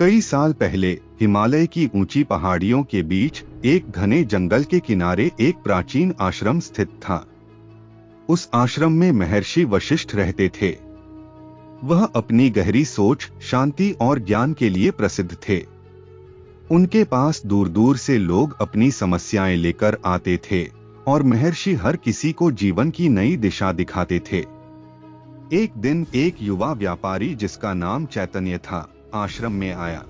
कई साल पहले हिमालय की ऊंची पहाड़ियों के बीच एक घने जंगल के किनारे एक प्राचीन आश्रम स्थित था। उस आश्रम में महर्षि वशिष्ठ रहते थे। वह अपनी गहरी सोच, शांति और ज्ञान के लिए प्रसिद्ध थे। उनके पास दूर दूर से लोग अपनी समस्याएं लेकर आते थे और महर्षि हर किसी को जीवन की नई दिशा दिखाते थे। एक दिन एक युवा व्यापारी जिसका नाम चैतन्य था, आश्रम में आया।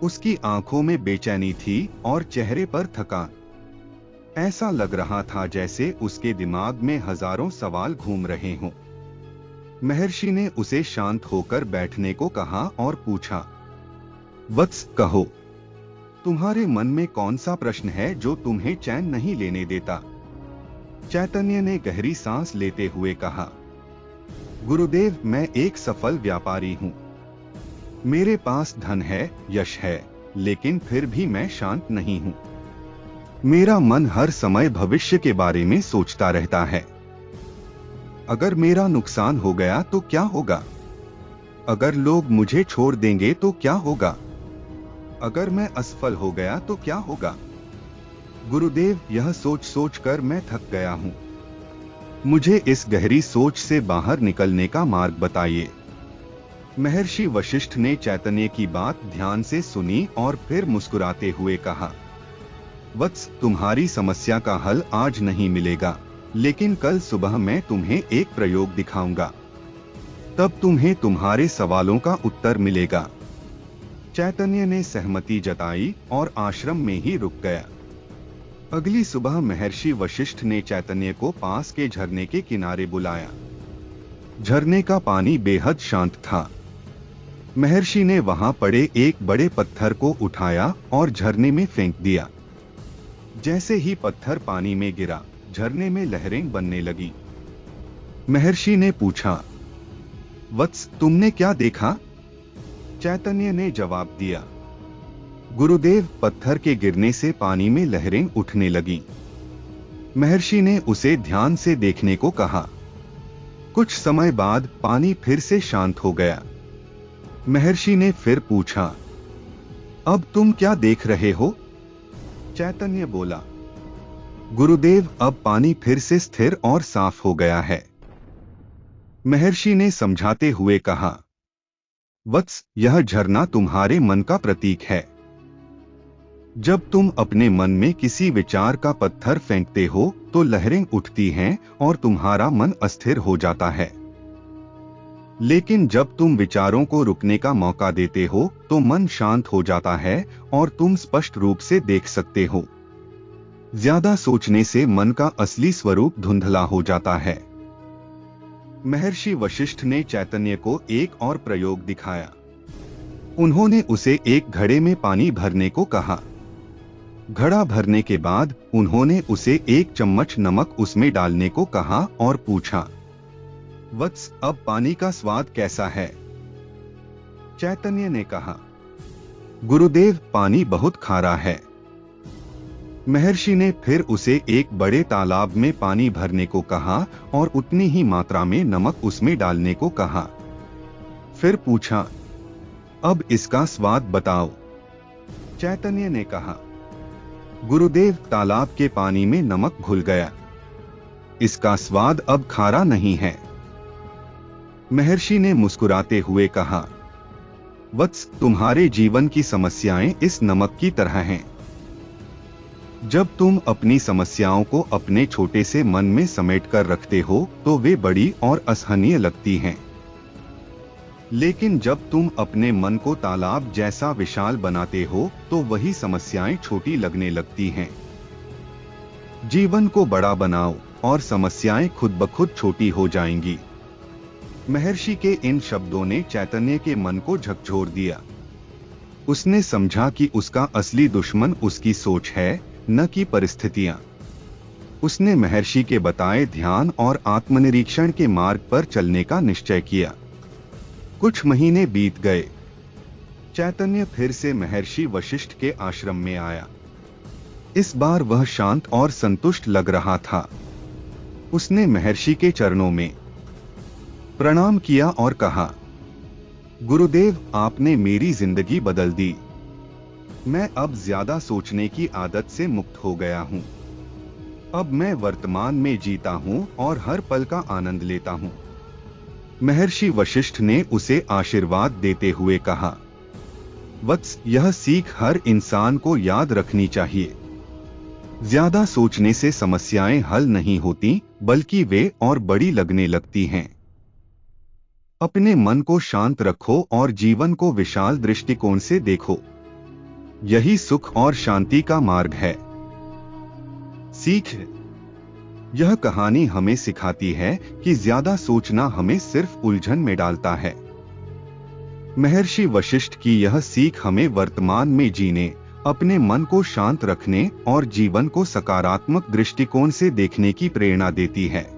उसकी आंखों में बेचैनी थी और चेहरे पर थकान। ऐसा लग रहा था जैसे उसके दिमाग में हजारों सवाल घूम रहे हों। महर्षि ने उसे शांत होकर बैठने को कहा और पूछा, वत्स, कहो, तुम्हारे मन में कौन सा प्रश्न है जो तुम्हें चैन नहीं लेने देता? चैतन्य ने गहरी सांस लेते हुए कहा, गुरुदेव, मैं एक सफल व्यापारी हूं। मेरे पास धन है, यश है, लेकिन फिर भी मैं शांत नहीं हूं। मेरा मन हर समय भविष्य के बारे में सोचता रहता है। अगर मेरा नुकसान हो गया तो क्या होगा? अगर लोग मुझे छोड़ देंगे तो क्या होगा? अगर मैं असफल हो गया तो क्या होगा? गुरुदेव, यह सोच सोच कर मैं थक गया हूं। मुझे इस गहरी सोच से बाहर निकलने का मार्ग बताइए। महर्षि वशिष्ठ ने चैतन्य की बात ध्यान से सुनी और फिर मुस्कुराते हुए कहा, वत्स, तुम्हारी समस्या का हल आज नहीं मिलेगा, लेकिन कल सुबह मैं तुम्हें एक प्रयोग दिखाऊंगा। तब तुम्हें तुम्हारे सवालों का उत्तर मिलेगा। चैतन्य ने सहमति जताई और आश्रम में ही रुक गया। अगली सुबह महर्षि वशिष्ठ ने चैतन्य को पास के झरने के किनारे बुलाया। झरने का पानी बेहद शांत था। महर्षि ने वहां पड़े एक बड़े पत्थर को उठाया और झरने में फेंक दिया। जैसे ही पत्थर पानी में गिरा, झरने में लहरें बनने लगी। महर्षि ने पूछा, वत्स, तुमने क्या देखा? चैतन्य ने जवाब दिया, गुरुदेव, पत्थर के गिरने से पानी में लहरें उठने लगी। महर्षि ने उसे ध्यान से देखने को कहा। कुछ समय बाद पानी फिर से शांत हो गया। महर्षि ने फिर पूछा, अब तुम क्या देख रहे हो? चैतन्य बोला, गुरुदेव, अब पानी फिर से स्थिर और साफ हो गया है। महर्षि ने समझाते हुए कहा, वत्स, यह झरना तुम्हारे मन का प्रतीक है। जब तुम अपने मन में किसी विचार का पत्थर फेंकते हो तो लहरें उठती हैं और तुम्हारा मन अस्थिर हो जाता है। लेकिन जब तुम विचारों को रुकने का मौका देते हो तो मन शांत हो जाता है और तुम स्पष्ट रूप से देख सकते हो। ज्यादा सोचने से मन का असली स्वरूप धुंधला हो जाता है। महर्षि वशिष्ठ ने चैतन्य को एक और प्रयोग दिखाया। उन्होंने उसे एक घड़े में पानी भरने को कहा। घड़ा भरने के बाद उन्होंने उसे एक चम्मच नमक उसमें डालने को कहा और पूछा, वत्स, अब पानी का स्वाद कैसा है? चैतन्य ने कहा, गुरुदेव, पानी बहुत खारा है। महर्षि ने फिर उसे एक बड़े तालाब में पानी भरने को कहा और उतनी ही मात्रा में नमक उसमें डालने को कहा। फिर पूछा, अब इसका स्वाद बताओ। चैतन्य ने कहा, गुरुदेव, तालाब के पानी में नमक घुल गया। इसका स्वाद अब खारा नहीं है। महर्षि ने मुस्कुराते हुए कहा, वत्स, तुम्हारे जीवन की समस्याएं इस नमक की तरह हैं। जब तुम अपनी समस्याओं को अपने छोटे से मन में समेट कर रखते हो तो वे बड़ी और असहनीय लगती हैं। लेकिन जब तुम अपने मन को तालाब जैसा विशाल बनाते हो तो वही समस्याएं छोटी लगने लगती हैं। जीवन को बड़ा बनाओ और समस्याएं खुद ब खुद छोटी हो जाएंगी। महर्षि के इन शब्दों ने चैतन्य के मन को झकझोर दिया। उसने समझा कि उसका असली दुश्मन उसकी सोच है, न कि परिस्थितियां। उसने महर्षि के बताए ध्यान और आत्मनिरीक्षण के मार्ग पर चलने का निश्चय किया। कुछ महीने बीत गए। चैतन्य फिर से महर्षि वशिष्ठ के आश्रम में आया। इस बार वह शांत और संतुष्ट लग रहा था। उसने महर्षि के चरणों में प्रणाम किया और कहा, गुरुदेव, आपने मेरी जिंदगी बदल दी। मैं अब ज्यादा सोचने की आदत से मुक्त हो गया हूँ। अब मैं वर्तमान में जीता हूँ और हर पल का आनंद लेता हूँ। महर्षि वशिष्ठ ने उसे आशीर्वाद देते हुए कहा, वत्स, यह सीख हर इंसान को याद रखनी चाहिए। ज्यादा सोचने से समस्याएं हल नहीं होती, बल्कि वे और बड़ी लगने लगती हैं। अपने मन को शांत रखो और जीवन को विशाल दृष्टिकोण से देखो। यही सुख और शांति का मार्ग है। सीख। यह कहानी हमें सिखाती है कि ज्यादा सोचना हमें सिर्फ उलझन में डालता है। महर्षि वशिष्ठ की यह सीख हमें वर्तमान में जीने, अपने मन को शांत रखने और जीवन को सकारात्मक दृष्टिकोण से देखने की प्रेरणा देती है।